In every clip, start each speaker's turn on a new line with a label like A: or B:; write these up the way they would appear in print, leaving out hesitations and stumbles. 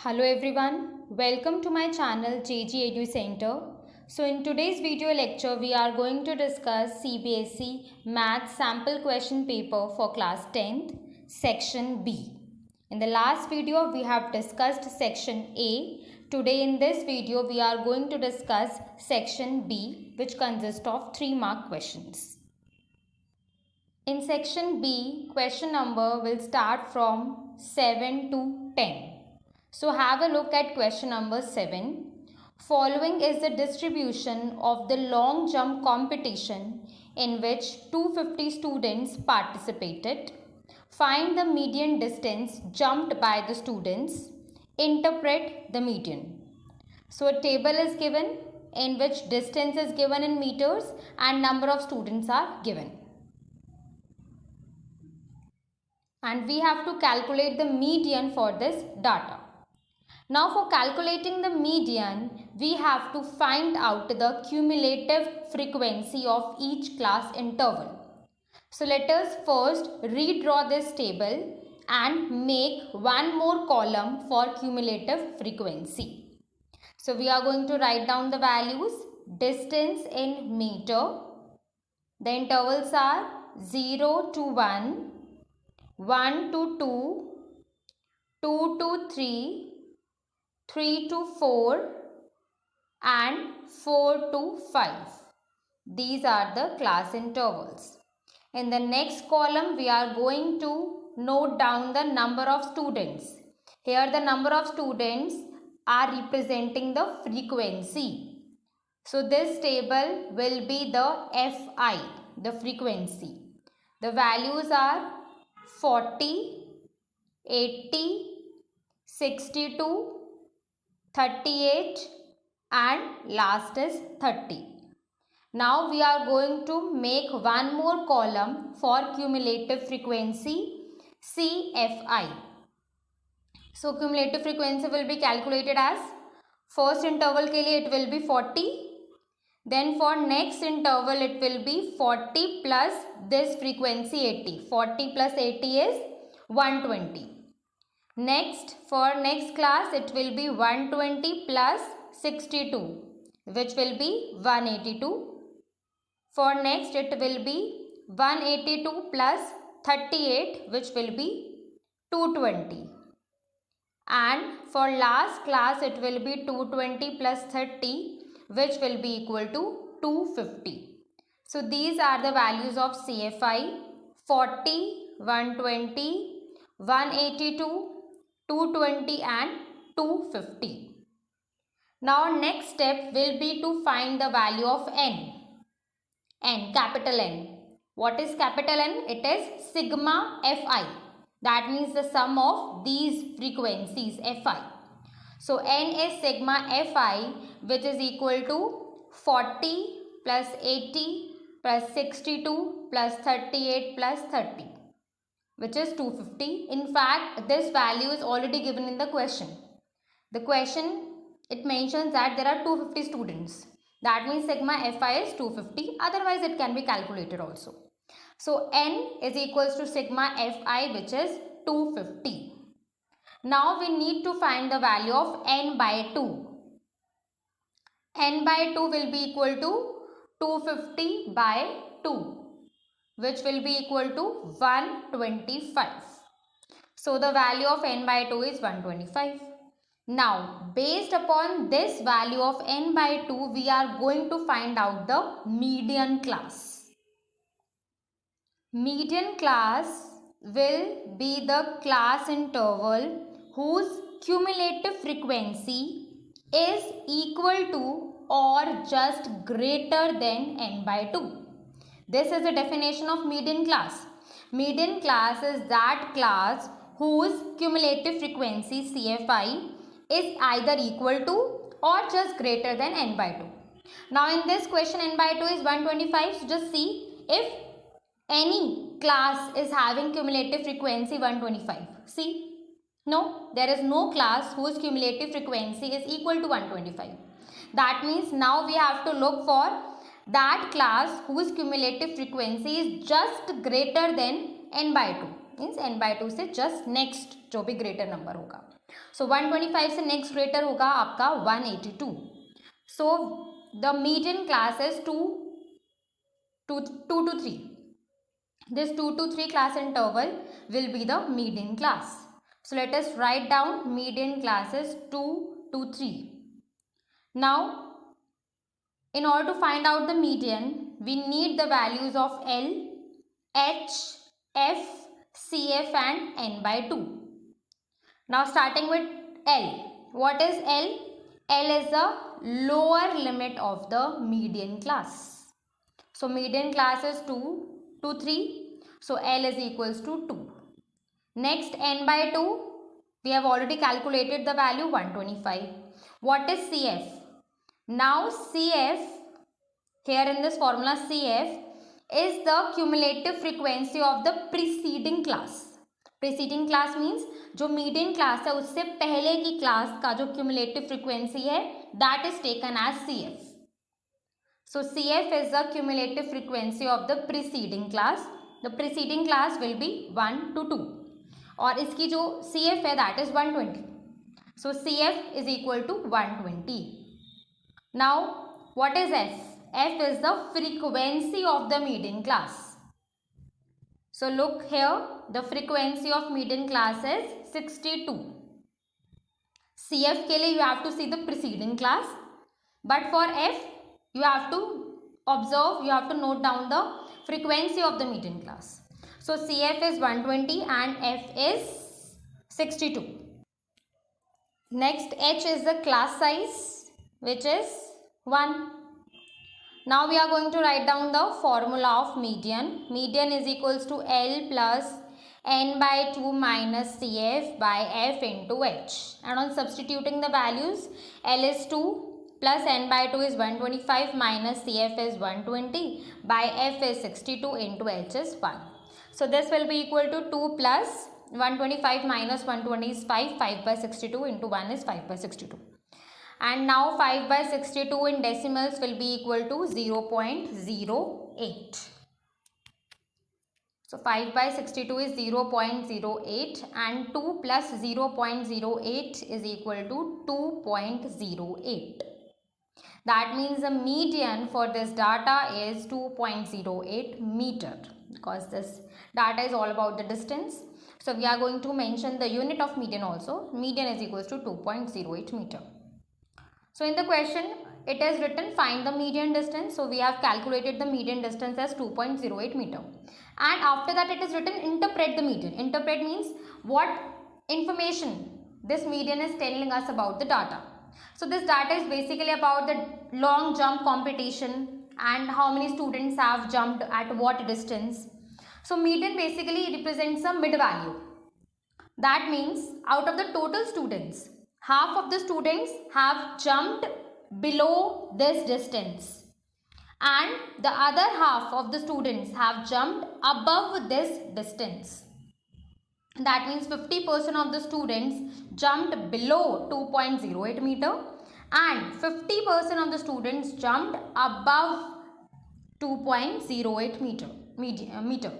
A: Hello everyone, welcome to my channel JG Edu Center. So in today's video lecture we are going to discuss CBSE Maths sample question paper for class 10th section B. In the last video we have discussed section A. Today in this video we are going to discuss section B, which consists of 3-mark questions. In section B, question number will start from 7 to 10. So have a look at question number 7. Following is the distribution of the long jump competition in which 250 students participated. Find the median distance jumped by the students. Interpret the median. So a table is given in which distance is given in meters and number of students are given. And we have to calculate the median for this data. Now for calculating the median, we have to find out the cumulative frequency of each class interval. So let us first redraw this table and make one more column for cumulative frequency. So we are going to write down the values. Distance in meter. The intervals are 0 to 1, 1 to 2, 2 to 3, 3 to 4 and 4 to 5. These are the class intervals. In the next column, we are going to note down the number of students. Here the number of students are representing the frequency. So this table will be the Fi, the frequency. The values are 40, 80, 62, 38 and last is 30. Now we are going to make one more column for cumulative frequency CFI. So cumulative frequency will be calculated as first interval के लिए it will be 40. Then for next interval it will be 40 plus this frequency 80. 40 plus 80 is 120. Next, for next class it will be 120 plus 62, which will be 182. For next it will be 182 plus 38, which will be 220. And for last class it will be 220 plus 30, which will be equal to 250. So these are the values of CFI: 40, 120, 182, 220 and 250. Now next step will be to find the value of N. N, capital N. What is capital N? It is sigma Fi. That means the sum of these frequencies Fi. So N is sigma Fi, which is equal to 40 plus 80 plus 62 plus 38 plus 30. Which is 250. In fact, this value is already given in the question. The question, it mentions that there are 250 students. That means sigma Fi is 250. Otherwise, it can be calculated also. So, N is equals to sigma Fi, which is 250. Now, we need to find the value of N by 2. N by 2 will be equal to 250 by 2. Which will be equal to 125. So the value of N by 2 is 125. Now, based upon this value of N by 2, we are going to find out the median class. Median class will be the class interval whose cumulative frequency is equal to or just greater than N by 2. This is the definition of median class. Median class is that class whose cumulative frequency CFI is either equal to or just greater than N by 2. Now in this question N by 2 is 125. So just see if any class is having cumulative frequency 125. See? No, there is no class whose cumulative frequency is equal to 125. That means now we have to look for that class whose cumulative frequency is just greater than N by 2. Means N by 2 से just next जो भी greater number होगा. सो 125 से next greater होगा आपका 182. So the median class is 2 to 3. This 2 to 3 class interval will be the median class. So let us write down median class is 2 to 3. Now, in order to find out the median, we need the values of L, H, F, CF and N by 2. Now starting with L. What is L? L is the lower limit of the median class. So median class is 2 to 3. So L is equals to 2. Next, N by 2. We have already calculated the value 125. What is CF? Now CF, here in this formula CF is the cumulative frequency of the preceding class. Preceding class means जो median class है उससे पहले की class का जो cumulative frequency है that is taken as CF. So CF is the cumulative frequency of the preceding class. The preceding class will be 1 to 2 और इसकी जो CF है that is 120. So CF is equal to 120. Now what is F? F is the frequency of the median class. So look here, the frequency of median class is 62. CF के लिए you have to see the preceding class, but for F you have to observe, you have to note down the frequency of the median class. So CF is 120 and F is 62. Next, H is the class size, which is 1. Now we are going to write down the formula of median. Median is equals to L plus N by 2 minus CF by F into H. And on substituting the values, L is 2 plus N by 2 is 125 minus CF is 120 by F is 62 into H is 1. So this will be equal to 2 plus 125 minus 120 is 5. 5 by 62 into 1 is 5 by 62. And now 5 by 62 in decimals will be equal to 0.08. So 5 by 62 is 0.08 and 2 plus 0.08 is equal to 2.08. That means the median for this data is 2.08 meter, because this data is all about the distance. So we are going to mention the unit of median also. Median is equals to 2.08 meter. So in the question, it is written find the median distance. So we have calculated the median distance as 2.08 meter. And after that it is written interpret the median. Interpret means what information this median is telling us about the data. So this data is basically about the long jump competition and how many students have jumped at what distance. So median basically represents a mid value. That means out of the total students, half of the students have jumped below this distance and the other half of the students have jumped above this distance. That means 50% of the students jumped below 2.08 meter and 50% of the students jumped above 2.08 meter.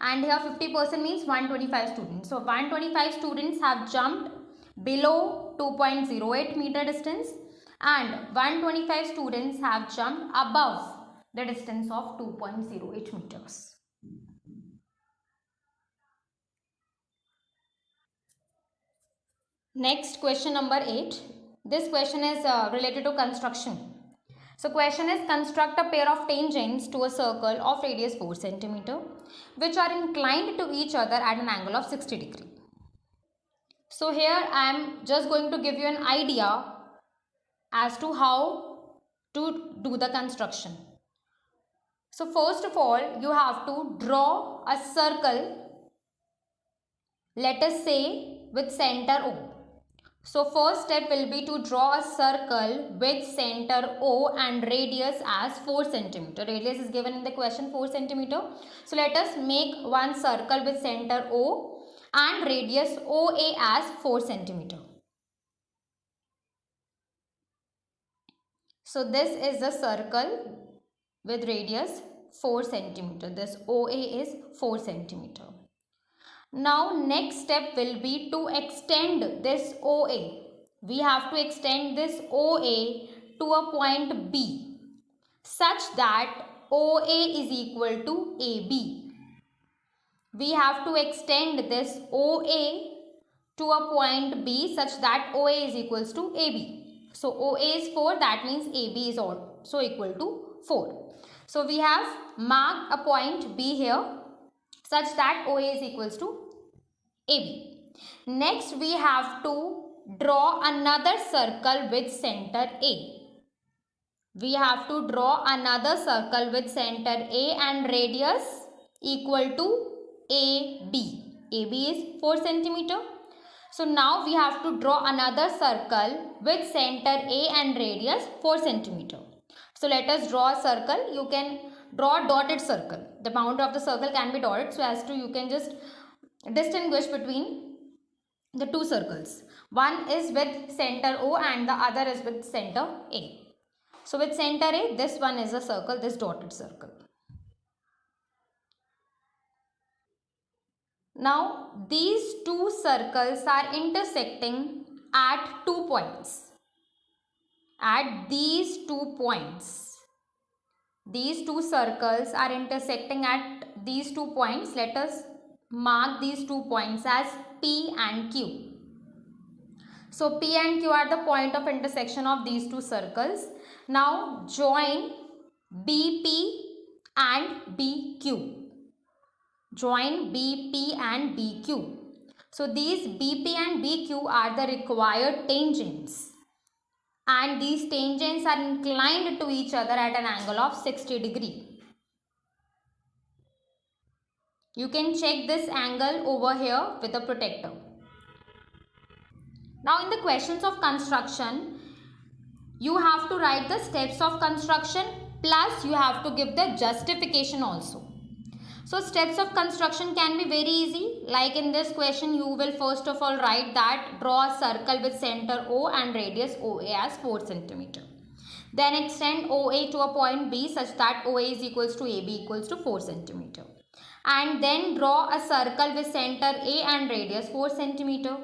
A: And here 50% means 125 students. So 125 students have jumped below 2.08 meter distance and 125 students have jumped above the distance of 2.08 meters. Next, question number 8. This question is related to construction. So question is construct a pair of tangents to a circle of radius 4 cm which are inclined to each other at an angle of 60 degree. So here I am just going to give you an idea as to how to do the construction. So first of all, you have to draw a circle, let us say with center O. So first step will be to draw a circle with center O and radius as 4 cm. Radius is given in the question 4 cm. So let us make one circle with center O and radius OA as 4 cm. So this is the circle with radius 4 cm. This OA is 4 cm. Now next step will be to extend this OA. We have to extend this OA to a point B such that OA is equal to AB. We have to extend this OA to a point B such that OA is equals to AB. So OA is 4, that means AB is also equal to 4. So we have marked a point B here such that OA is equals to AB. Next we have to draw another circle with center A. We have to draw another circle with center A and radius equal to AB. AB is 4 centimeter. So now we have to draw another circle with center A and radius 4 centimeter. So let us draw a circle. You can draw a dotted circle. The boundary of the circle can be dotted so as to you can just distinguish between the two circles. One is with center O and the other is with center A. So with center A, this one is a circle, this dotted circle. Now these two circles are intersecting at 2 points. At these 2 points. These two circles are intersecting at these 2 points. Let us mark these 2 points as P and Q. So P and Q are the point of intersection of these two circles. Now join BP and BQ. Join BP and BQ. So these BP and BQ are the required tangents. And these tangents are inclined to each other at an angle of 60 degree. You can check this angle over here with a protractor. Now in the questions of construction, you have to write the steps of construction plus you have to give the justification also. So steps of construction can be very easy. Like in this question, you will first of all write that draw a circle with center O and radius OA as 4 cm. Then extend OA to a point B such that OA is equals to AB equals to 4 cm. And then draw a circle with center A and radius 4 cm.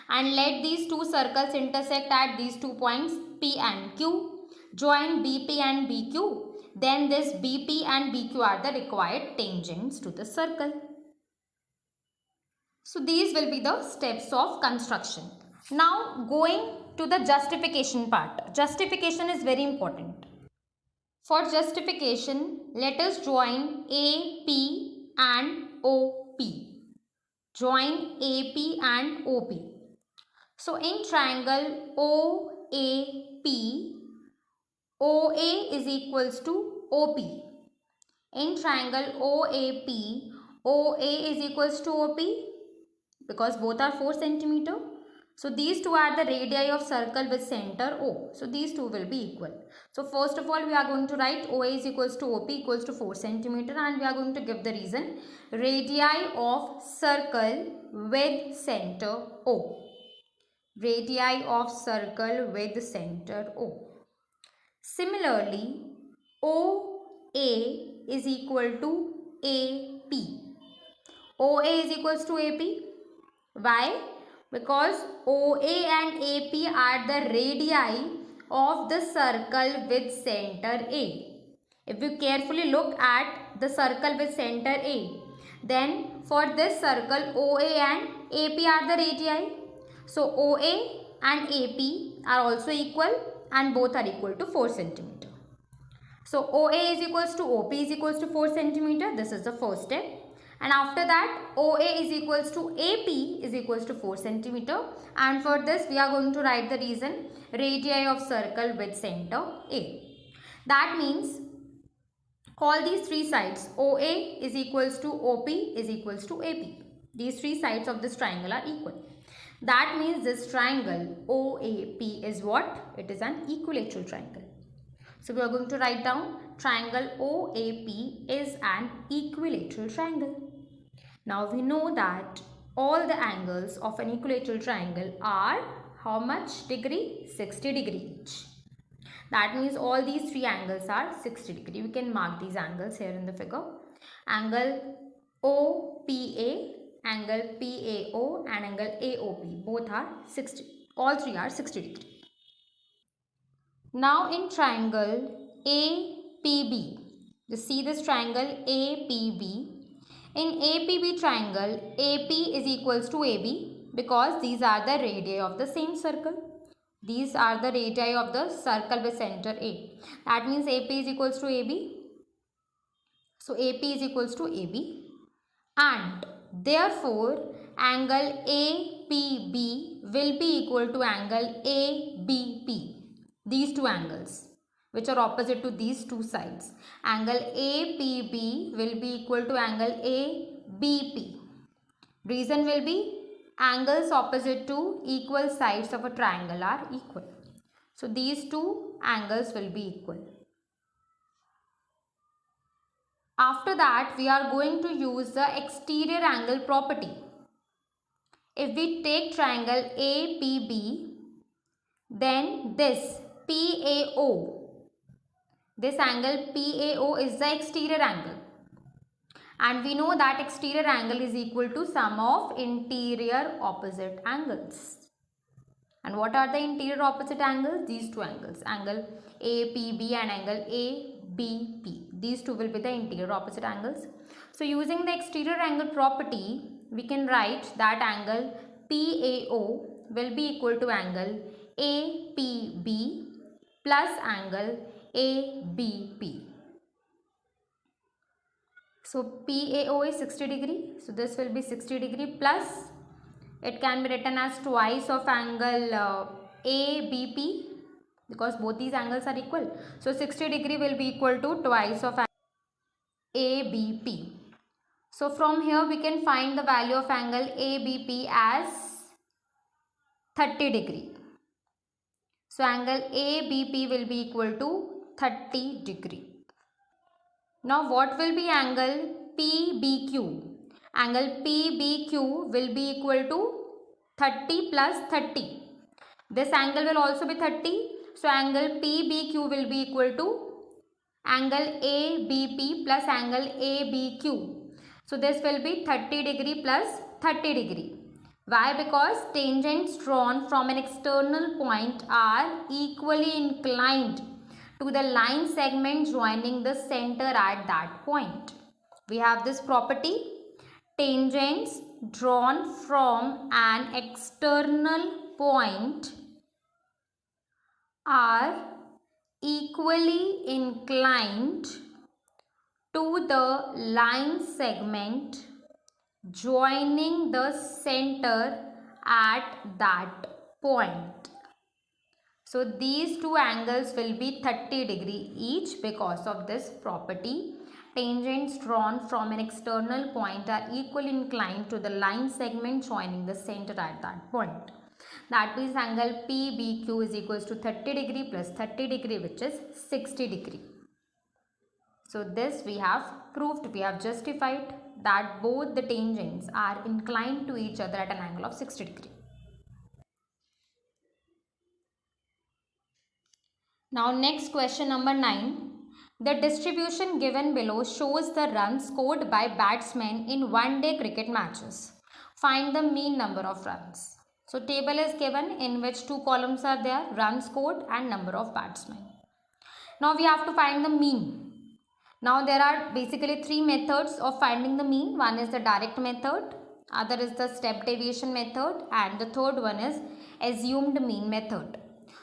A: And let these two circles intersect at these 2 points P and Q. Join BP and BQ. Then this BP and BQ are the required tangents to the circle. So these will be the steps of construction. Now going to the justification part. Justification is very important. For justification, let us join AP and OP. Join AP and OP. So in triangle OAP, OA is equals to OP. In triangle OAP, OA is equals to OP because both are 4 cm. So these two are the radii of circle with center O. So these two will be equal. So first of all, we are going to write OA is equals to OP equals to 4 cm and we are going to give the reason. Radii of circle with center O. Radii of circle with center O. Similarly, OA is equal to AP. OA is equals to AP. Why? Because OA and AP are the radii of the circle with center A. If you carefully look at the circle with center A, then for this circle OA and AP are the radii. So OA and AP are also equal and both are equal to 4 cm. So OA is equals to OP is equals to 4 cm. This is the first step. And after that OA is equals to AP is equals to 4 cm. And for this we are going to write the reason radii of circle with center A. That means all these three sides OA is equals to OP is equals to AP. These three sides of this triangle are equal. That means this triangle OAP is what? It is an equilateral triangle. So we are going to write down triangle OAP is an equilateral triangle. Now we know that all the angles of an equilateral triangle are how much degree? 60 degree each. That means all these three angles are 60 degree. We can mark these angles here in the figure. Angle OPA angle PAO and angle AOP. Both are 60. All three are 60 degree. Now in triangle APB, just see this triangle APB. In APB triangle, AP is equals to AB because these are the radii of the same circle. These are the radii of the circle with center A. That means AP is equals to AB. So AP is equals to AB, and therefore angle APB will be equal to angle ABP. These two angles which are opposite to these two sides. Angle APB will be equal to angle ABP. Reason will be angles opposite to equal sides of a triangle are equal. So these two angles will be equal. After that, we are going to use the exterior angle property. If we take triangle APB, then this PAO, this angle PAO is the exterior angle. And we know that exterior angle is equal to sum of interior opposite angles. And what are the interior opposite angles? These two angles, angle APB and angle ABP. These two will be the interior opposite angles. So using the exterior angle property, we can write that angle PAO will be equal to angle APB plus angle ABP. So PAO is 60 degree. So this will be 60 degree plus, it can be written as twice of angle ABP because both these angles are equal. So 60 degree will be equal to twice of ABP. So from here we can find the value of angle ABP as 30 degree. So angle ABP will be equal to 30 degree. Now what will be angle PBQ? Angle PBQ will be equal to 30 plus 30. This angle will also be 30. So angle PBQ will be equal to angle ABP plus angle ABQ. So this will be 30 degree plus 30 degree. Why? Because tangents drawn from an external point are equally inclined to the line segment joining the center at that point. We have this property, tangents drawn from an external point are equally inclined to the line segment joining the center at that point. So these two angles will be 30 degree each because of this property. Tangents drawn from an external point are equally inclined to the line segment joining the center at that point. That means angle PBQ is equals to 30 degree plus 30 degree, which is 60 degree. So this we have proved, we have justified that both the tangents are inclined to each other at an angle of 60 degree. Now next question number 9. The distribution given below shows the runs scored by batsmen in one-day cricket matches. Find the mean number of runs. So table is given in which two columns are there, runs scored and number of batsmen. Now we have to find the mean. Now there are basically three methods of finding the mean. One is the direct method, other is the step deviation method, and the third one is assumed mean method.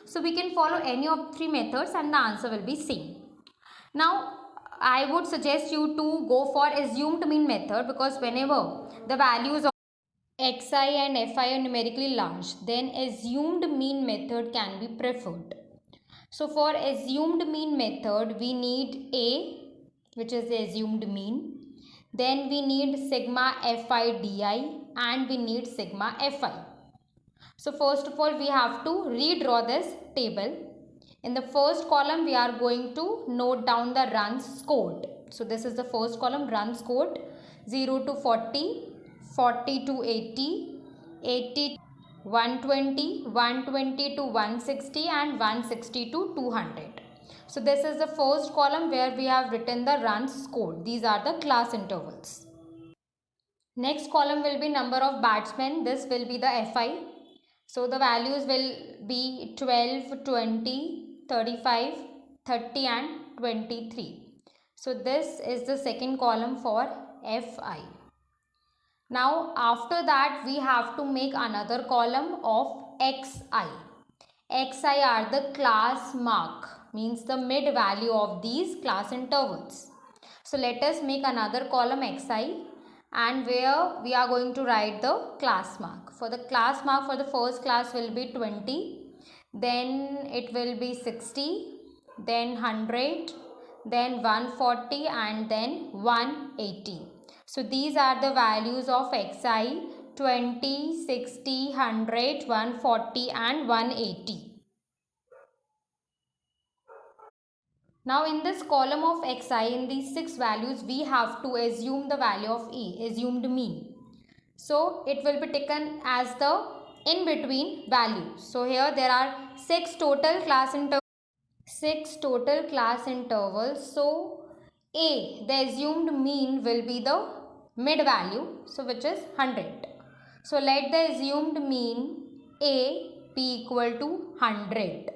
A: So we can follow any of three methods and the answer will be same. Now I would suggest you to go for assumed mean method because whenever the values of xi and fi are numerically large, then assumed mean method can be preferred. So for assumed mean method, we need A, which is the assumed mean. Then we need sigma fi di and we need sigma fi. So first of all, we have to redraw this table. In the first column, we are going to note down the runs scored. So this is the first column, runs scored, 0 to 40, 40 to 80, 80 to 120, 120 to 160 and 160 to 200. So this is the first column where we have written the runs scored. These are the class intervals. Next column will be number of batsmen. This will be the FI. So the values will be 12, 20, 35, 30 and 23. So this is the second column for FI. Now after that we have to make another column of XI. XI are the class mark, means the mid value of these class intervals. So let us make another column XI, and where we are going to write the class mark. For the class mark for the first class will be 20, then it will be 60, then 100, then 140 and then 180. So these are the values of XI: 20, 60, 100, 140 and 180. Now in this column of XI, in these 6 values, we have to assume the value of A, assumed mean. So it will be taken as the in between value. So here there are 6 total class intervals. So A, the assumed mean will be the mid value, so which is 100. So let the assumed mean A be equal to 100.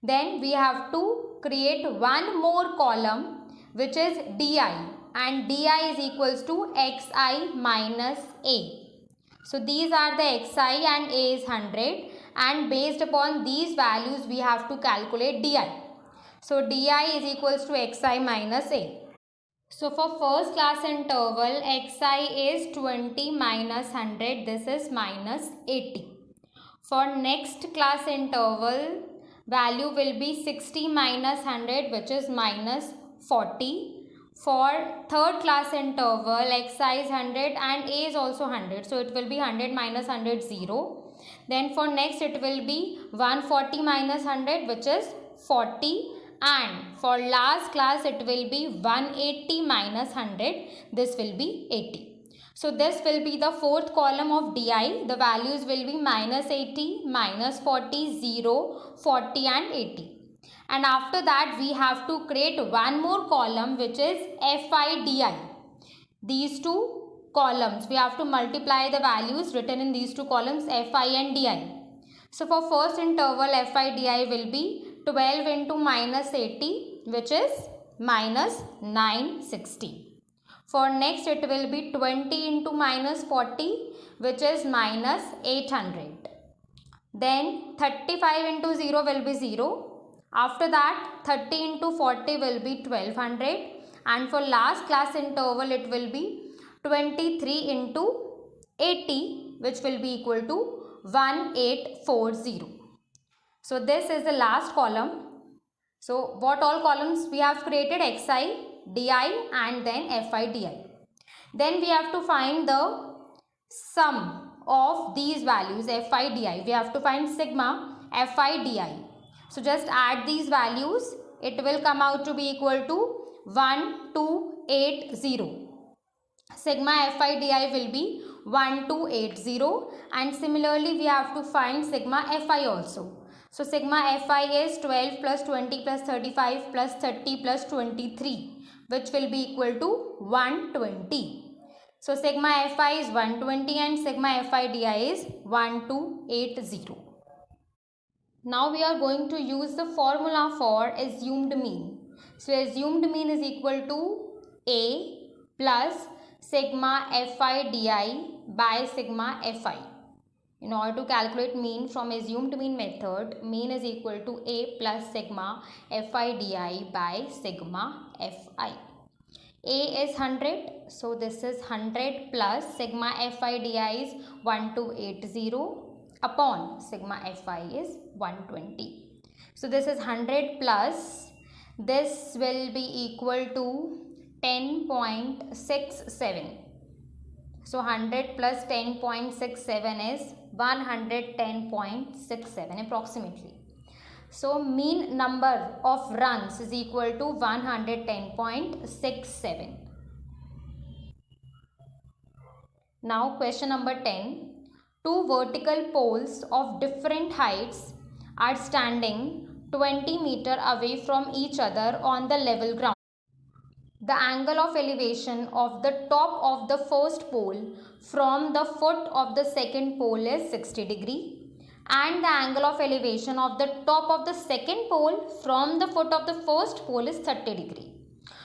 A: Then we have to create one more column which is DI, and DI is equals to XI minus A. So these are the XI and A is 100, and based upon these values we have to calculate DI. So DI is equals to XI minus A. So for first class interval, XI is 20 minus 100, this is minus 80. For next class interval, value will be 60 minus 100, which is minus 40. For third class interval, XI is 100 and A is also 100. So it will be 100 minus 100, 0. Then for next it will be 140 minus 100, which is 40. And for last class it will be 180 minus 100, this will be 80. So this will be the fourth column of DI. The values will be minus 80, minus 40, 0, 40 and 80. And after that we have to create one more column which is FIDI. These two columns, we have to multiply the values written in these two columns, FI and DI. So for first interval, FIDI will be 12 into minus 80, which is minus 960. For next it will be 20 into minus 40, which is minus 800. Then 35 into 0 will be 0. After that 30 into 40 will be 1200. And for last class interval it will be 23 into 80, which will be equal to 1840. So this is the last column. So what all columns we have created? XI, DI and then FIDI. Then we have to find the sum of these values FIDI. We have to find sigma FIDI. So just add these values. It will come out to be equal to 1280. Sigma FIDI will be 1280, and similarly we have to find sigma FI also. So sigma FI is 12 plus 20 plus 35 plus 30 plus 23, which will be equal to 120. So sigma FI is 120 and sigma FIDI is 1280. Now we are going to use the formula for assumed mean. So assumed mean is equal to A plus sigma FIDI by sigma FI. In order to calculate mean from assumed mean method, mean is equal to A plus sigma FIDI by sigma FI. A is 100, so this is 100 plus sigma FIDI is 1280 upon sigma FI is 120. So this is 100 plus, this will be equal to 10.67. So 100 plus 10.67 is 110.67 approximately. So mean number of runs is equal to 110.67. Now question number 10. Two vertical poles of different heights are standing 20 meters away from each other on the level ground. the angle of elevation of the top of the first pole from the foot of the second pole is 60 degree, and the angle of elevation of the top of the second pole from the foot of the first pole is 30 degree.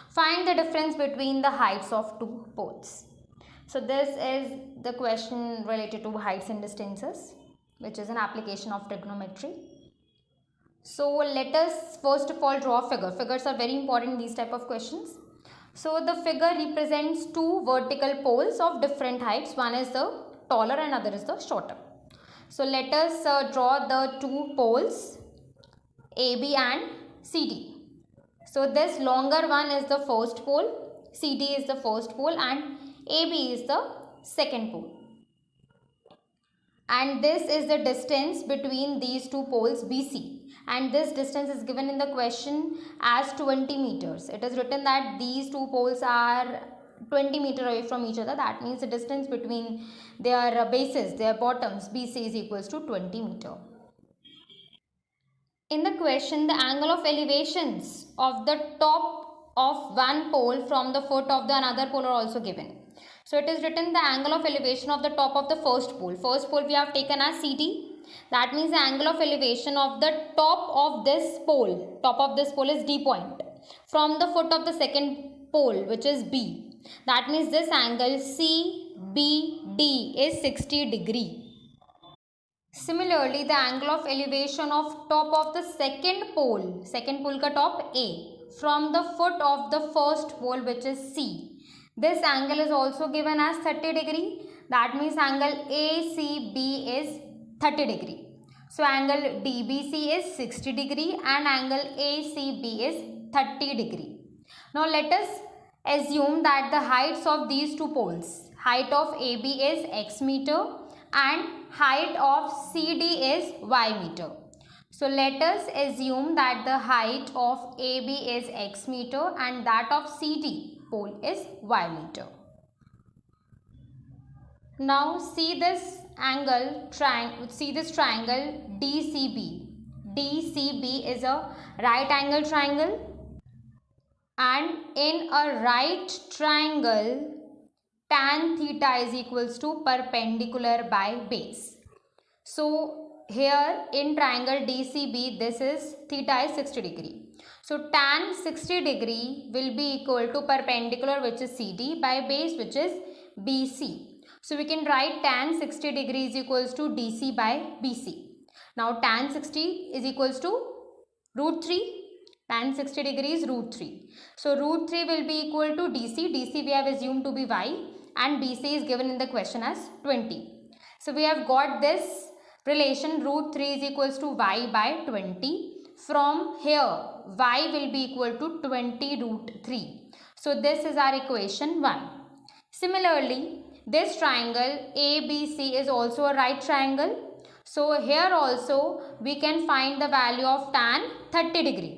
A: Find the difference between the heights of two poles. So this is the question related to heights and distances, which is an application of trigonometry. So let us first of all draw a figure. Figures are very important in these type of questions. So the figure represents two vertical poles of different heights. One is the taller and other is the shorter. So let us draw the two poles AB and CD. So this longer one is the first pole, CD is the first pole, and AB is the second pole. And this is the distance between these two poles BC. And this distance is given in the question as 20 meters. It is written that these two poles are 20 meters away from each other. That means the distance between their bases, their bottoms, BC is equals to 20 meters. In the question, the angle of elevations of the top of one pole from the foot of the another pole are also given. So it is written the angle of elevation of the top of the first pole. First pole we have taken as CD. That means the angle of elevation of the top of this pole is D point, from the foot of the second pole, which is B. That means this angle CBD is 60 degree. Similarly, the angle of elevation of top of the second pole ka top A, from the foot of the first pole, which is C. This angle is also given as 30 degree. That means angle ACB is 30 degree. So angle DBC is 60 degree and angle ACB is 30 degree. Now let us assume that the heights of these two poles, height of AB is X meter and height of CD is Y meter. So let us assume that the height of AB is X meter and that of CD pole is Y meter. Now see this triangle DCB. DCB is a right angle triangle, and in a right triangle tan theta is equals to perpendicular by base. So here in triangle DCB, this is theta is 60 degree. So tan 60 degree will be equal to perpendicular, which is CD, by base, which is BC. So we can write tan 60 degree is equals to DC by BC. Now tan 60 is equals to root 3. Tan 60 degree is root 3. So root 3 will be equal to DC. DC we have assumed to be Y and BC is given in the question as 20. So we have got this relation root 3 is equals to Y by 20. From here Y will be equal to 20 root 3. So this is our equation 1. Similarly, this triangle ABC is also a right triangle. So here also we can find the value of tan 30 degree.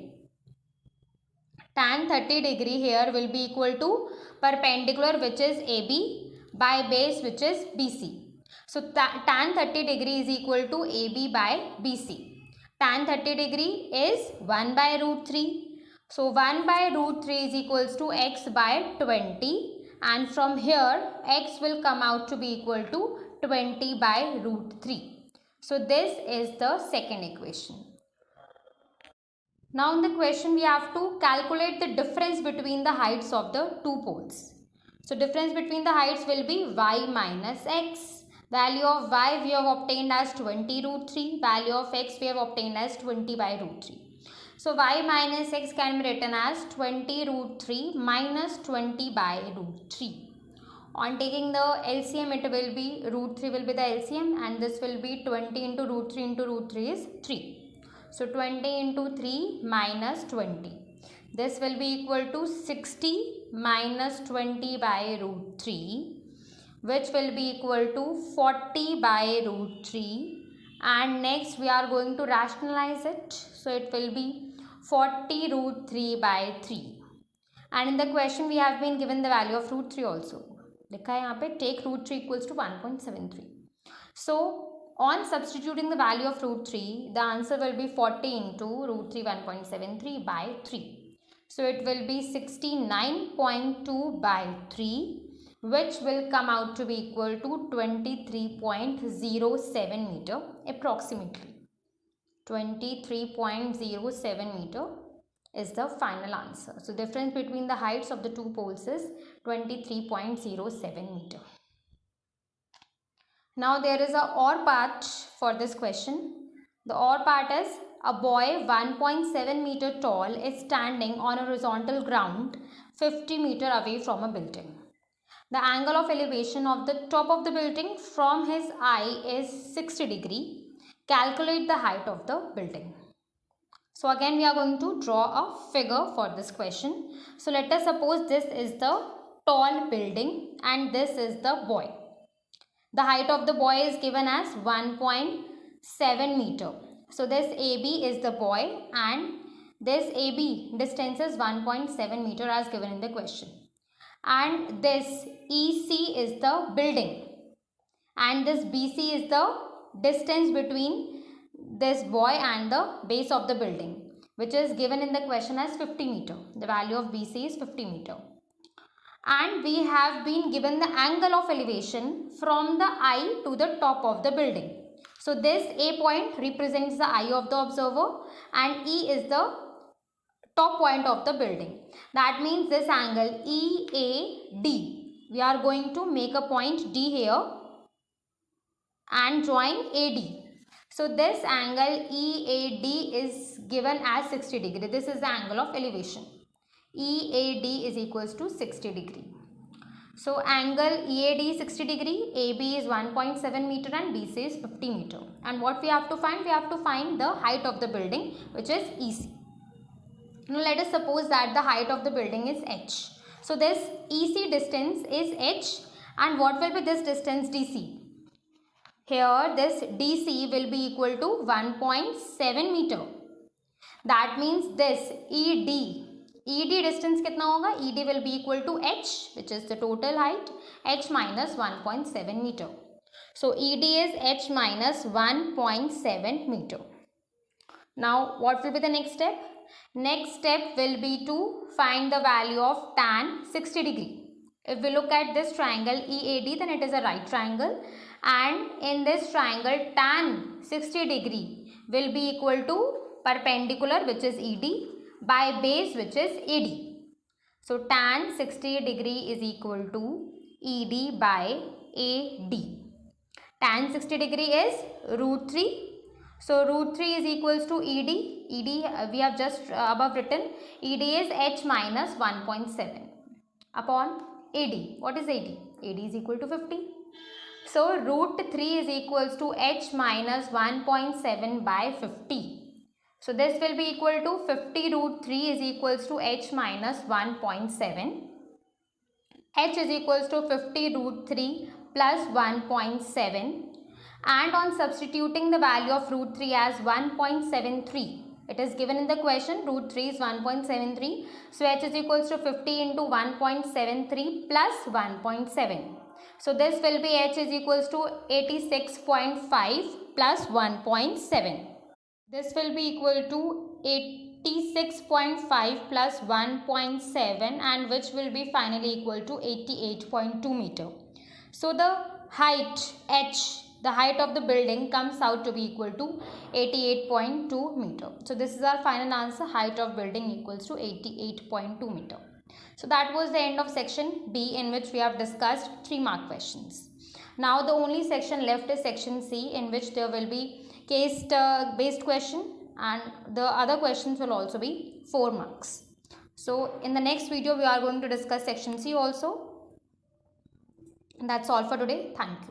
A: Tan 30 degree here will be equal to perpendicular, which is AB, by base, which is BC. So tan 30 degree is equal to AB by BC. Tan 30 degree is 1 by root 3. So 1 by root 3 is equals to X by 20. And from here X will come out to be equal to 20 by root 3. So this is the second equation. Now in the question we have to calculate the difference between the heights of the two poles. So difference between the heights will be Y minus X. Value of Y we have obtained as 20 root 3. Value of X we have obtained as 20 by root 3. So Y minus X can be written as 20 root 3 minus 20 by root 3. On taking the LCM, it will be root 3 will be the LCM and this will be 20 into root 3 is 3. So 20 into 3 minus 20. This will be equal to 60 minus 20 by root 3, which will be equal to 40 by root 3. And next we are going to rationalize it. So it will be 40 root 3 by 3. And in the question we have been given the value of root 3 also. लिखा है यहाँ पे take root 3 equals to 1.73. So on substituting the value of root 3, the answer will be 40 into root 3 1.73 by 3. So it will be 69.2 by 3, which will come out to be equal to 23.07 meter approximately. 23.07 meter is the final answer. So difference between the heights of the two poles is 23.07 meter. Now there is a OR part for this question. The OR part is a boy 1.7 meter tall is standing on a horizontal ground 50 meter away from a building. The angle of elevation of the top of the building from his eye is 60 degree. Calculate the height of the building. So again we are going to draw a figure for this question. So let us suppose this is the tall building and this is the boy. The height of the boy is given as 1.7 meter. So this AB is the boy and this AB distance is 1.7 meter as given in the question. And this EC is the building and this BC is the distance between this boy and the base of the building, which is given in the question as 50 meter. The value of BC is 50 meter. And we have been given the angle of elevation from the eye to the top of the building. So this A point represents the eye of the observer and E is the top point of the building. That means this angle EAD. We are going to make a point D here and join AD. So this angle EAD is given as 60 degree. This is the angle of elevation. EAD is equals to 60 degree. So angle EAD 60 degree, AB is 1.7 meter and BC is 50 meter. And what we have to find? We have to find the height of the building, which is EC. Now let us suppose that the height of the building is H. So this EC distance is H and what will be this distance DC? Here this DC will be equal to 1.7 meter. That means this ED distance kitna hoga? ED will be equal to H, which is the total height, H minus 1.7 meter. So ED is H minus 1.7 meter. Now what will be the next step? Next step will be to find the value of tan 60 degree. If we look at this triangle EAD, then it is a right triangle. And in this triangle tan 60 degree will be equal to perpendicular, which is ED, by base, which is AD. So tan 60 degree is equal to ED by AD. Tan 60 degree is root 3. So root 3 is equals to ED. ED we have just above written. ED is H minus 1.7 upon AD. What is AD? AD is equal to 50. So root 3 is equals to H minus 1.7 by 50. So this will be equal to 50 root 3 is equals to H minus 1.7. H is equals to 50 root 3 plus 1.7. And on substituting the value of root 3 as 1.73. It is given in the question, root 3 is 1.73. So H is equals to 50 into 1.73 plus 1.7. So this will be H is equals to 86.5 plus 1.7. This will be equal to 86.5 plus 1.7 and which will be finally equal to 88.2 meter. So the height H, the height of the building comes out to be equal to 88.2 meter. So this is our final answer, height of building equals to 88.2 meter. So that was the end of section B, in which we have discussed 3 mark questions. Now the only section left is section C, in which there will be case based question and the other questions will also be 4 marks. So in the next video we are going to discuss section C also. And that's all for today. Thank you.